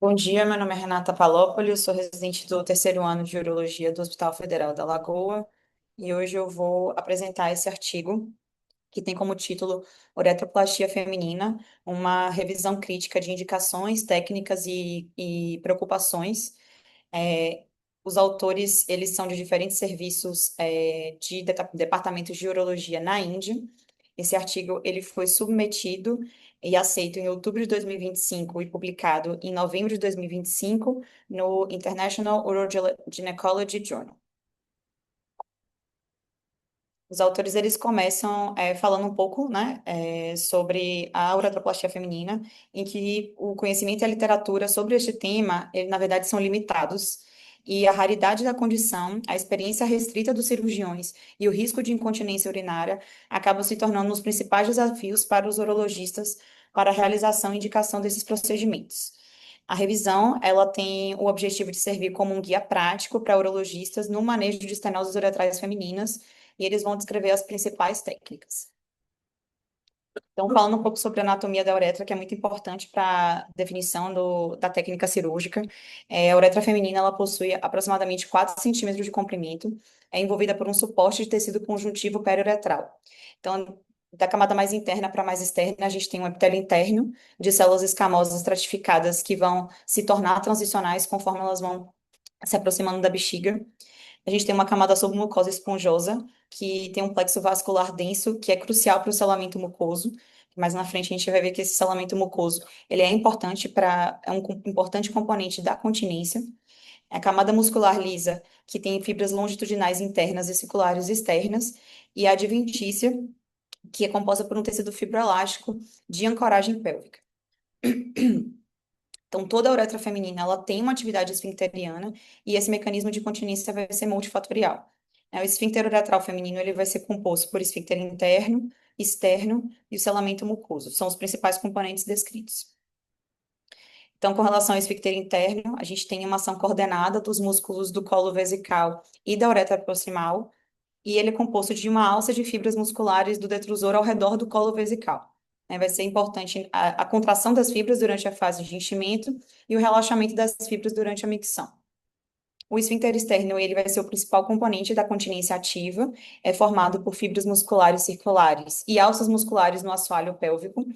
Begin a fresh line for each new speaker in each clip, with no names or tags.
Bom dia, meu nome é Renata Palópoli, eu sou residente do terceiro ano de Urologia do Hospital Federal da Lagoa e hoje eu vou apresentar esse artigo que tem como título Uretroplastia Feminina, uma revisão crítica de indicações, técnicas e preocupações. É, os autores, eles são de diferentes serviços de departamentos de urologia na Índia. Esse artigo, ele foi submetido e aceito em outubro de 2025 e publicado em novembro de 2025 no International Urogynecology Journal. Os autores eles começam falando um pouco, né, sobre a uretroplastia feminina, em que o conhecimento e a literatura sobre este tema, ele, na verdade, são limitados, e a raridade da condição, a experiência restrita dos cirurgiões e o risco de incontinência urinária acabam se tornando os principais desafios para os urologistas para a realização e indicação desses procedimentos. A revisão, ela tem o objetivo de servir como um guia prático para urologistas no manejo de estenoses uretrais femininas e eles vão descrever as principais técnicas. Então, falando um pouco sobre a anatomia da uretra, que é muito importante para a definição da técnica cirúrgica. A uretra feminina, ela possui aproximadamente 4 centímetros de comprimento, é envolvida por um suporte de tecido conjuntivo periuretral. Então, da camada mais interna para mais externa, a gente tem um epitélio interno de células escamosas estratificadas que vão se tornar transicionais conforme elas vão se aproximando da bexiga. A gente tem uma camada submucosa esponjosa, que tem um plexo vascular denso, que é crucial para o selamento mucoso. Mais na frente a gente vai ver que esse selamento mucoso, ele é importante importante componente da continência. A camada muscular lisa, que tem fibras longitudinais internas e circulares externas, e a adventícia, que é composta por um tecido fibroelástico de ancoragem pélvica. Então, toda a uretra feminina, ela tem uma atividade esfincteriana e esse mecanismo de continência vai ser multifatorial. O esfíncter uretral feminino, ele vai ser composto por esfíncter interno, externo e o selamento mucoso. São os principais componentes descritos. Então, com relação ao esfíncter interno, a gente tem uma ação coordenada dos músculos do colo vesical e da uretra proximal, e ele é composto de uma alça de fibras musculares do detrusor ao redor do colo vesical. Vai ser importante a contração das fibras durante a fase de enchimento e o relaxamento das fibras durante a micção. O esfíncter externo, ele vai ser o principal componente da continência ativa, é formado por fibras musculares circulares e alças musculares no assoalho pélvico,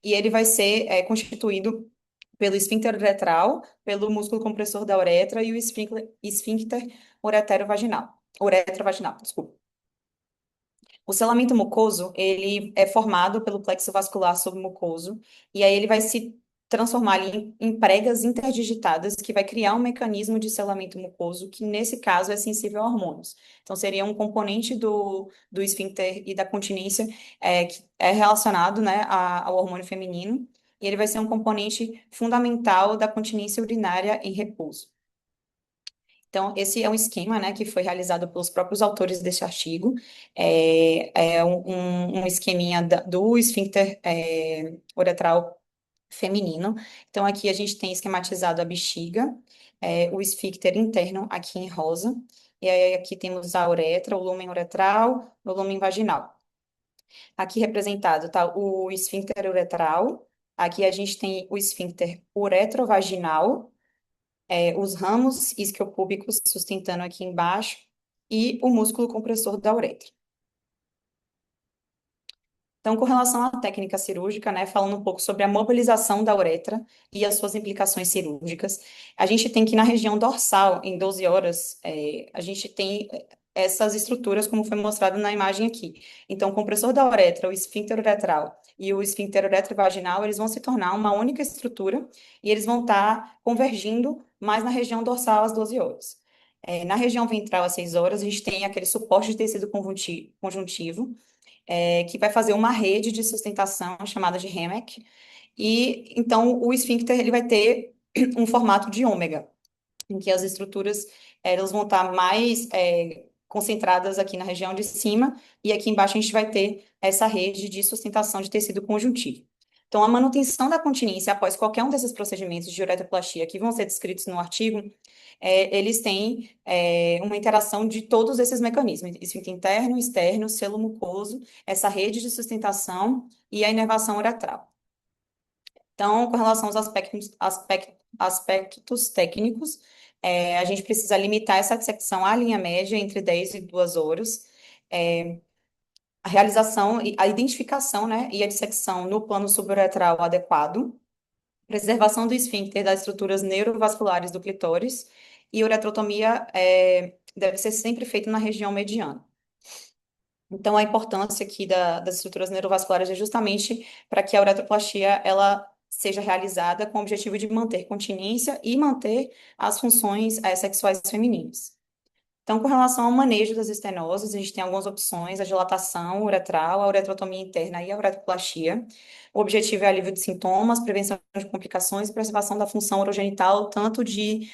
e ele vai ser constituído pelo esfíncter uretral, pelo músculo compressor da uretra e o esfíncter ureterovaginal, uretrovaginal, desculpa. O selamento mucoso, ele é formado pelo plexo vascular submucoso, e aí ele vai se transformar ali em pregas interdigitadas, que vai criar um mecanismo de selamento mucoso, que nesse caso é sensível a hormônios. Então, seria um componente do esfíncter e da continência que é relacionado, né, ao hormônio feminino, e ele vai ser um componente fundamental da continência urinária em repouso. Então, esse é um esquema, né, que foi realizado pelos próprios autores desse artigo. É um esqueminha do esfíncter uretral feminino. Então, aqui a gente tem esquematizado a bexiga, o esfíncter interno aqui em rosa, e aí aqui temos a uretra, o lúmen uretral, o lúmen vaginal. Aqui representado está o esfíncter uretral, aqui a gente tem o esfíncter uretrovaginal, os ramos isquiopúbicos sustentando aqui embaixo e o músculo compressor da uretra. Então, com relação à técnica cirúrgica, né, falando um pouco sobre a mobilização da uretra e as suas implicações cirúrgicas, a gente tem que na região dorsal, em 12 horas, a gente tem essas estruturas, como foi mostrado na imagem aqui. Então, o compressor da uretra, o esfíncter uretral e o esfíncter uretrovaginal, eles vão se tornar uma única estrutura e eles vão estar convergindo mais na região dorsal às 12 horas. Na região ventral, às 6 horas, a gente tem aquele suporte de tecido conjuntivo, que vai fazer uma rede de sustentação chamada de HAMMOck, e então o esfíncter ele vai ter um formato de ômega, em que as estruturas elas vão estar mais concentradas aqui na região de cima, e aqui embaixo a gente vai ter essa rede de sustentação de tecido conjuntivo. Então, a manutenção da continência após qualquer um desses procedimentos de uretroplastia que vão ser descritos no artigo, eles têm uma interação de todos esses mecanismos, esfíncter interno, externo, selo mucoso, essa rede de sustentação e a inervação uretral. Então, com relação aos aspectos técnicos. A gente precisa limitar essa dissecção à linha média entre 10 e 2 horas. É, a realização, a identificação, né, e a dissecção no plano suburetral adequado, preservação do esfíncter das estruturas neurovasculares do clitóris e uretrotomia deve ser sempre feita na região mediana. Então, a importância aqui das estruturas neurovasculares é justamente para que a uretroplastia ela seja realizada com o objetivo de manter continência e manter as funções sexuais femininas. Então, com relação ao manejo das estenoses, a gente tem algumas opções: a dilatação uretral, a uretrotomia interna e a uretroplastia. O objetivo é alívio de sintomas, prevenção de complicações e preservação da função urogenital, tanto de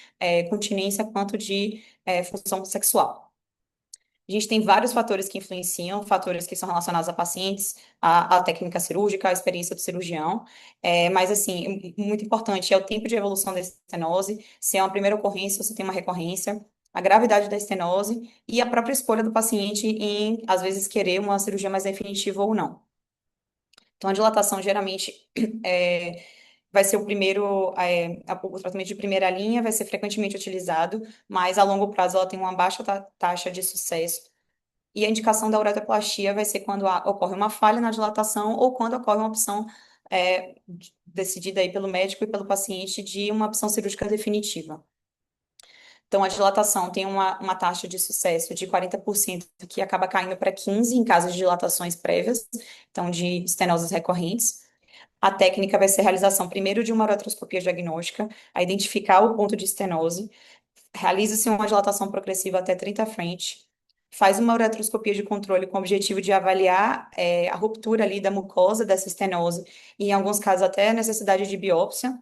continência quanto de função sexual. A gente tem vários fatores que influenciam, fatores que são relacionados a pacientes, à técnica cirúrgica, à experiência do cirurgião, mas, assim, muito importante é o tempo de evolução da estenose, se é uma primeira ocorrência ou se tem uma recorrência, a gravidade da estenose e a própria escolha do paciente em, às vezes, querer uma cirurgia mais definitiva ou não. Então, a dilatação, geralmente, é, vai ser o primeiro, o tratamento de primeira linha vai ser frequentemente utilizado, mas a longo prazo ela tem uma baixa taxa de sucesso. E a indicação da uretroplastia vai ser quando ocorre uma falha na dilatação ou quando ocorre uma opção decidida aí pelo médico e pelo paciente de uma opção cirúrgica definitiva. Então, a dilatação tem uma taxa de sucesso de 40%, que acaba caindo para 15% em casos de dilatações prévias, então de estenoses recorrentes. A técnica vai ser a realização primeiro de uma uretroscopia diagnóstica, a identificar o ponto de estenose, realiza-se uma dilatação progressiva até 30 frente, faz uma uretroscopia de controle com o objetivo de avaliar a ruptura ali da mucosa dessa estenose, e em alguns casos até a necessidade de biópsia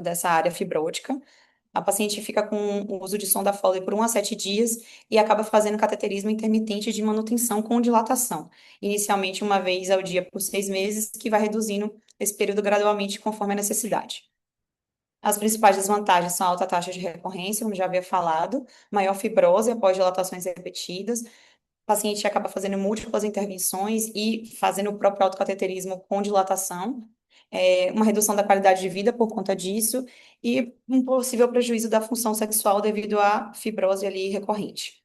dessa área fibrótica. A paciente fica com o uso de sonda Foley por 1 a 7 dias e acaba fazendo cateterismo intermitente de manutenção com dilatação, inicialmente uma vez ao dia por 6 meses, que vai reduzindo esse período gradualmente conforme a necessidade. As principais desvantagens são a alta taxa de recorrência, como já havia falado, maior fibrose após dilatações repetidas, o paciente acaba fazendo múltiplas intervenções e fazendo o próprio autocateterismo com dilatação, uma redução da qualidade de vida por conta disso e um possível prejuízo da função sexual devido à fibrose ali recorrente.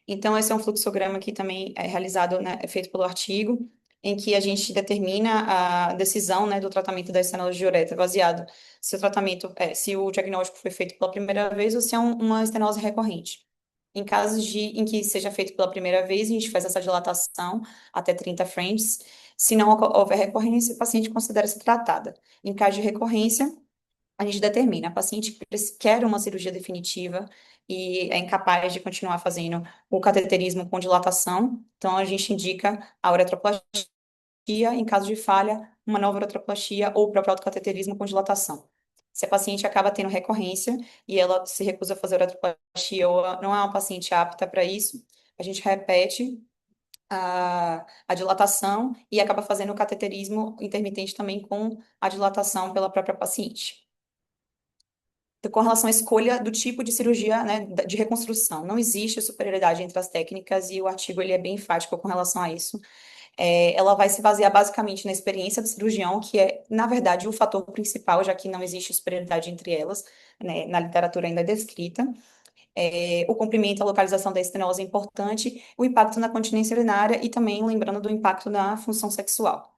Então, esse é um fluxograma que também é realizado, né, é feito pelo artigo, em que a gente determina a decisão, né, do tratamento da estenose de uretra, baseado se o tratamento, se o diagnóstico foi feito pela primeira vez ou se é uma estenose recorrente. Em casos em que seja feito pela primeira vez, a gente faz essa dilatação até 30 frentes. Se não houver recorrência, a paciente considera-se tratada. Em caso de recorrência, a gente determina, a paciente quer uma cirurgia definitiva e é incapaz de continuar fazendo o cateterismo com dilatação, então a gente indica a uretroplastia, em caso de falha, uma nova uretroplastia ou o próprio autocateterismo com dilatação. Se a paciente acaba tendo recorrência e ela se recusa a fazer uretroplastia ou não é uma paciente apta para isso, a gente repete a dilatação e acaba fazendo o cateterismo intermitente também com a dilatação pela própria paciente. Então, com relação à escolha do tipo de cirurgia, né, de reconstrução, não existe superioridade entre as técnicas e o artigo ele é bem enfático com relação a isso. Ela vai se basear basicamente na experiência do cirurgião, que é, na verdade, o fator principal, já que não existe superioridade entre elas, né, na literatura ainda descrita. O comprimento, a localização da estenose é importante, o impacto na continência urinária e também lembrando do impacto na função sexual.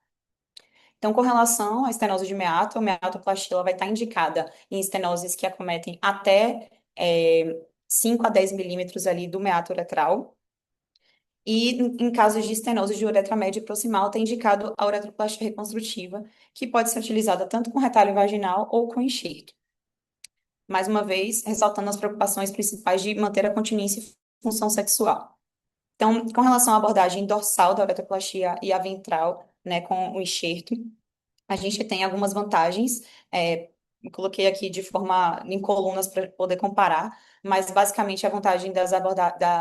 Então, com relação à estenose de meato, a meatoplastia ela vai estar indicada em estenoses que acometem até 5 a 10 milímetros ali do meato uretral. E em casos de estenose de uretra média e proximal, está indicado a uretroplastia reconstrutiva, que pode ser utilizada tanto com retalho vaginal ou com enxerto. Mais uma vez, ressaltando as preocupações principais de manter a continência e função sexual. Então, com relação à abordagem dorsal da uretroplastia e a ventral, né, com o enxerto, a gente tem algumas vantagens, eu coloquei aqui de forma em colunas para poder comparar, mas basicamente a vantagem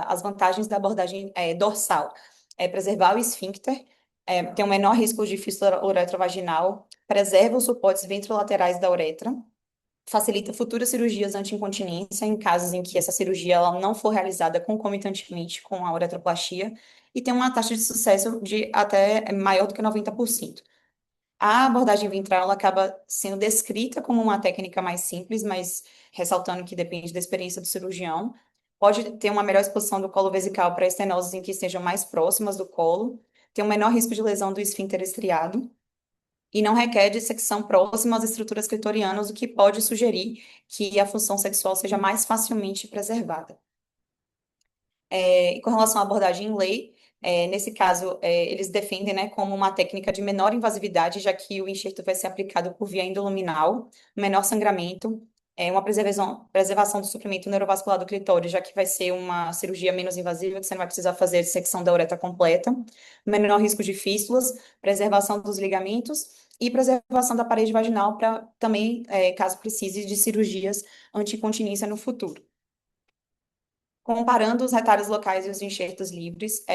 as vantagens da abordagem dorsal é preservar o esfíncter, tem um menor risco de fístula uretrovaginal, preserva os suportes ventrolaterais da uretra, facilita futuras cirurgias anti-incontinência em casos em que essa cirurgia ela não for realizada concomitantemente com a uretroplastia, e tem uma taxa de sucesso de até maior do que 90%. A abordagem ventral ela acaba sendo descrita como uma técnica mais simples, mas ressaltando que depende da experiência do cirurgião. Pode ter uma melhor exposição do colo vesical para estenoses em que estejam mais próximas do colo, tem um menor risco de lesão do esfíncter estriado e não requer dissecção próxima às estruturas clitorianas, o que pode sugerir que a função sexual seja mais facilmente preservada. E com relação à abordagem em lei, nesse caso, eles defendem, né, como uma técnica de menor invasividade, já que o enxerto vai ser aplicado por via endoluminal, menor sangramento, uma preservação do suprimento neurovascular do clitóris, já que vai ser uma cirurgia menos invasiva, que você não vai precisar fazer dissecção da uretra completa, menor risco de fístulas, preservação dos ligamentos e preservação da parede vaginal para também, caso precise, de cirurgias anticontinência no futuro. Comparando os retalhos locais e os enxertos livres,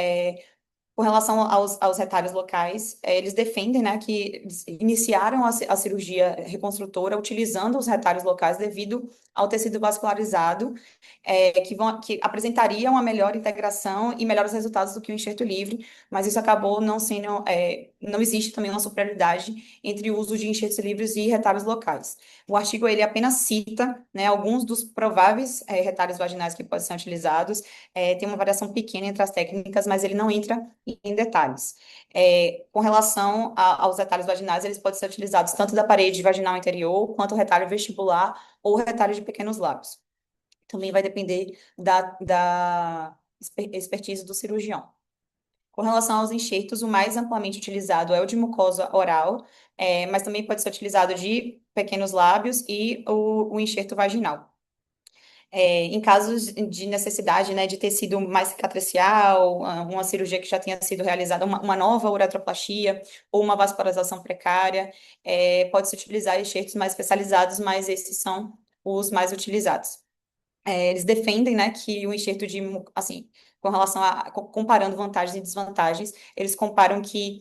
com relação aos retalhos locais, eles defendem, né, que eles iniciaram a cirurgia reconstrutora utilizando os retalhos locais devido ao tecido vascularizado, que apresentaria uma melhor integração e melhores resultados do que o enxerto livre, mas isso acabou não sendo, não existe também uma superioridade entre o uso de enxertos livres e retalhos locais. O artigo, ele apenas cita, né, alguns dos prováveis, retalhos vaginais que podem ser utilizados, tem uma variação pequena entre as técnicas, mas ele não entra em detalhes. Com relação aos retalhos vaginais, eles podem ser utilizados tanto da parede vaginal interior, quanto o retalho vestibular ou o retalho de pequenos lábios. Também vai depender da expertise do cirurgião. Com relação aos enxertos, o mais amplamente utilizado é o de mucosa oral, mas também pode ser utilizado de pequenos lábios e o enxerto vaginal. Em casos de necessidade, né, de tecido mais cicatricial, uma cirurgia que já tenha sido realizada, uma nova uretroplastia ou uma vascularização precária, pode-se utilizar enxertos mais especializados, mas esses são os mais utilizados. Eles defendem, né, que o enxerto assim, com relação comparando vantagens e desvantagens, eles comparam que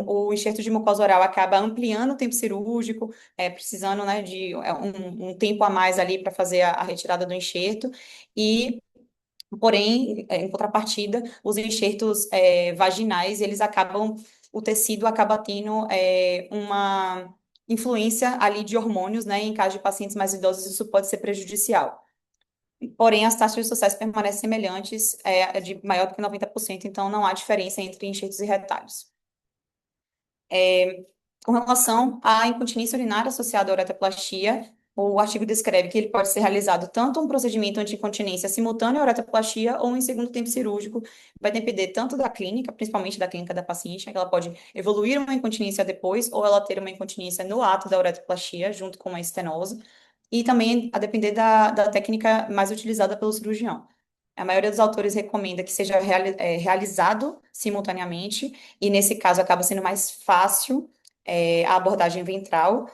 o enxerto de mucosa oral acaba ampliando o tempo cirúrgico, precisando, né, de um tempo a mais ali para fazer a retirada do enxerto, e, porém, em contrapartida, os enxertos vaginais, eles acabam, o tecido acaba tendo uma influência ali de hormônios, né, em caso de pacientes mais idosos, isso pode ser prejudicial. Porém, as taxas de sucesso permanecem semelhantes, de maior do que 90%, então não há diferença entre enxertos e retalhos. Com relação à incontinência urinária associada à uretroplastia, o artigo descreve que ele pode ser realizado tanto um procedimento anti-incontinência simultâneo à uretroplastia ou em segundo tempo cirúrgico. Vai depender tanto da clínica, principalmente da clínica da paciente, que ela pode evoluir uma incontinência depois ou ela ter uma incontinência no ato da uretroplastia, junto com a estenose, e também a depender da técnica mais utilizada pelo cirurgião. A maioria dos autores recomenda que seja realizado simultaneamente, e nesse caso acaba sendo mais fácil, a abordagem ventral,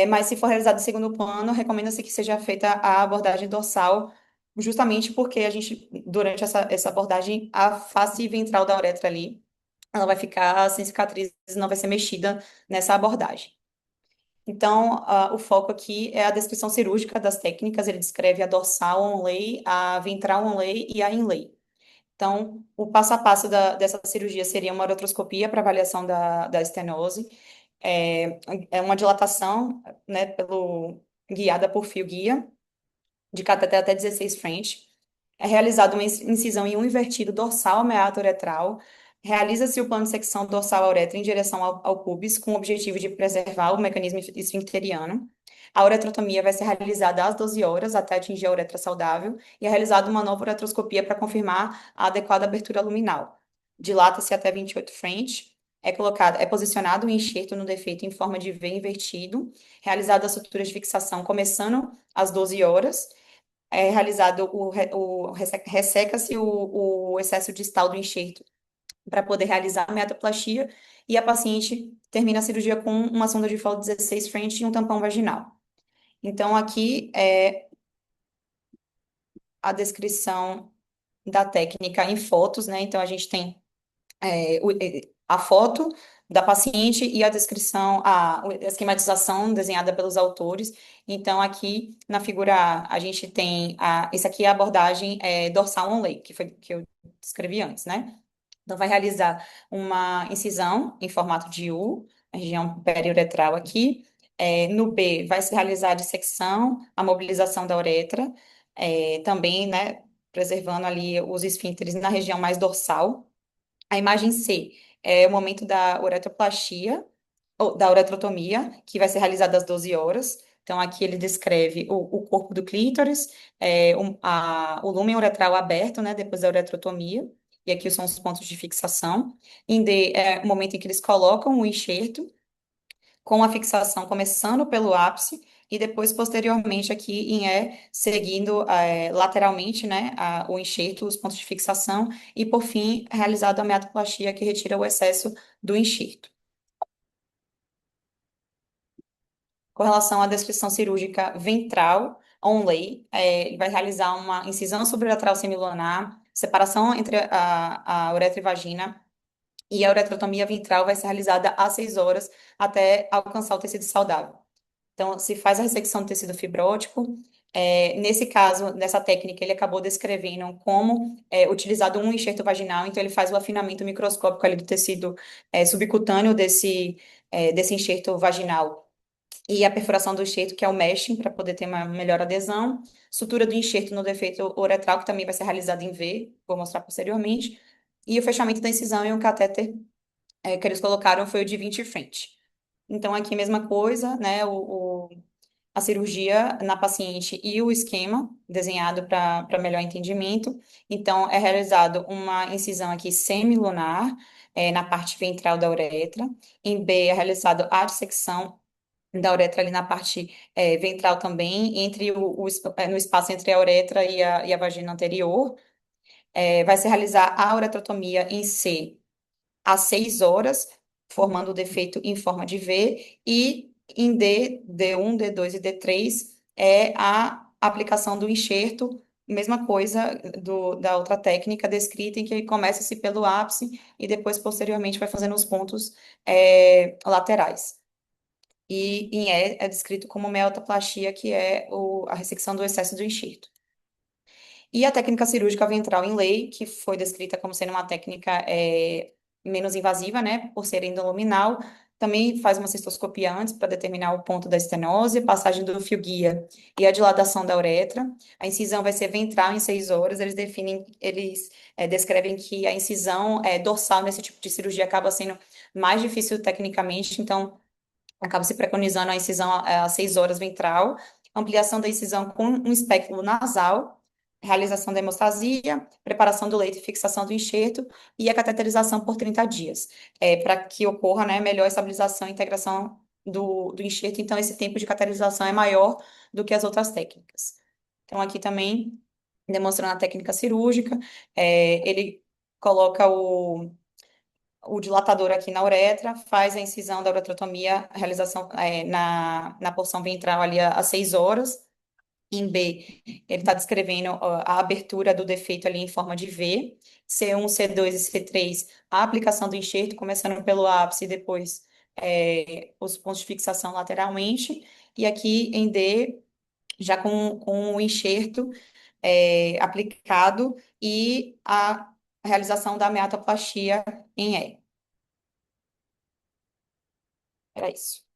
mas se for realizado em segundo plano, recomenda-se que seja feita a abordagem dorsal, justamente porque a gente, durante essa abordagem, a face ventral da uretra ali, ela vai ficar sem cicatrizes, não vai ser mexida nessa abordagem. Então, o foco aqui é a descrição cirúrgica das técnicas, ele descreve a dorsal onlay, a ventral onlay e a inlay. Então, o passo a passo dessa cirurgia seria uma uretroscopia para avaliação da estenose, é uma dilatação, né, guiada por fio guia, de cateter até 16 French. É realizada uma incisão em um invertido dorsal meato uretral. Realiza-se o plano de secção dorsal à uretra em direção ao pubis, com o objetivo de preservar o mecanismo esfincteriano. A uretrotomia vai ser realizada às 12 horas, até atingir a uretra saudável, e é realizada uma nova uretroscopia para confirmar a adequada abertura luminal. Dilata-se até 28 French. É posicionado o enxerto no defeito em forma de V invertido, realizada as suturas de fixação começando às 12 horas, realizado resseca-se o excesso distal do enxerto para poder realizar a metaplastia e a paciente termina a cirurgia com uma sonda de Foley 16 French e um tampão vaginal. Então, aqui é a descrição da técnica em fotos, né? Então, a gente tem a foto da paciente e a descrição, a esquematização desenhada pelos autores. Então, aqui na figura A, a gente tem esse aqui é a abordagem dorsal onlay, que foi que eu descrevi antes, né? Então, vai realizar uma incisão em formato de U, a região periuretral aqui. No B, vai se realizar a dissecção, a mobilização da uretra, também, né, preservando ali os esfíncteres na região mais dorsal. A imagem C é o momento da uretroplastia, ou da uretrotomia, que vai ser realizada às 12 horas. Então, aqui ele descreve o corpo do clítoris, o lúmen uretral aberto, né, depois da uretrotomia, e aqui são os pontos de fixação. Em D, é o momento em que eles colocam o enxerto, com a fixação começando pelo ápice, e depois, posteriormente, aqui em E, seguindo lateralmente, né, o enxerto, os pontos de fixação, e, por fim, realizado a meatoplastia, que retira o excesso do enxerto. Com relação à descrição cirúrgica ventral, onlay, ele vai realizar uma incisão sublateral semilunar, separação entre a uretra e vagina, e a uretrotomia ventral vai ser realizada às 6 horas até alcançar o tecido saudável. Então, se faz a ressecção do tecido fibrótico. Nesse caso, nessa técnica, ele acabou descrevendo como é utilizado um enxerto vaginal, então ele faz o afinamento microscópico ali do tecido subcutâneo desse enxerto vaginal e a perfuração do enxerto, que é o meshing, para poder ter uma melhor adesão. Sutura do enxerto no defeito uretral, que também vai ser realizado em V, vou mostrar posteriormente. E o fechamento da incisão e o catéter que eles colocaram foi o de 20 frente. Então, aqui, mesma coisa, né? A cirurgia na paciente e o esquema desenhado para melhor entendimento. Então, é realizado uma incisão aqui semilunar, na parte ventral da uretra. Em B, é realizado a dissecção da uretra ali na parte ventral também, no espaço entre a uretra e a vagina anterior. Vai se realizar a uretrotomia em C às 6 horas, formando o defeito em forma de V, e em D, D1, D2 e D3, é a aplicação do enxerto, mesma coisa da outra técnica descrita, em que começa-se pelo ápice e depois, posteriormente, vai fazendo os pontos laterais. E em E é descrito como meotoplastia, que é a ressecção do excesso do enxerto. E a técnica cirúrgica ventral em lei, que foi descrita como sendo uma técnica menos invasiva, né, por ser endoluminal, também faz uma cistoscopia antes para determinar o ponto da estenose, passagem do fio guia e a dilatação da uretra. A incisão vai ser ventral em 6 horas. Eles descrevem que a incisão dorsal nesse tipo de cirurgia acaba sendo mais difícil tecnicamente, então acaba se preconizando a incisão às 6 horas ventral, ampliação da incisão com um espéculo nasal, realização da hemostasia, preparação do leito e fixação do enxerto e a cateterização por 30 dias, para que ocorra, né, melhor estabilização e integração do enxerto. Então, esse tempo de cateterização é maior do que as outras técnicas. Então, aqui também, demonstrando a técnica cirúrgica, ele coloca o dilatador aqui na uretra, faz a incisão da uretrotomia, a realização na porção ventral ali às 6 horas. Em B, ele está descrevendo ó, a abertura do defeito ali em forma de V. C1, C2 e C3, a aplicação do enxerto, começando pelo ápice e depois os pontos de fixação lateralmente. E aqui em D, já com o enxerto aplicado e a realização da meatoplastia em E. Era isso.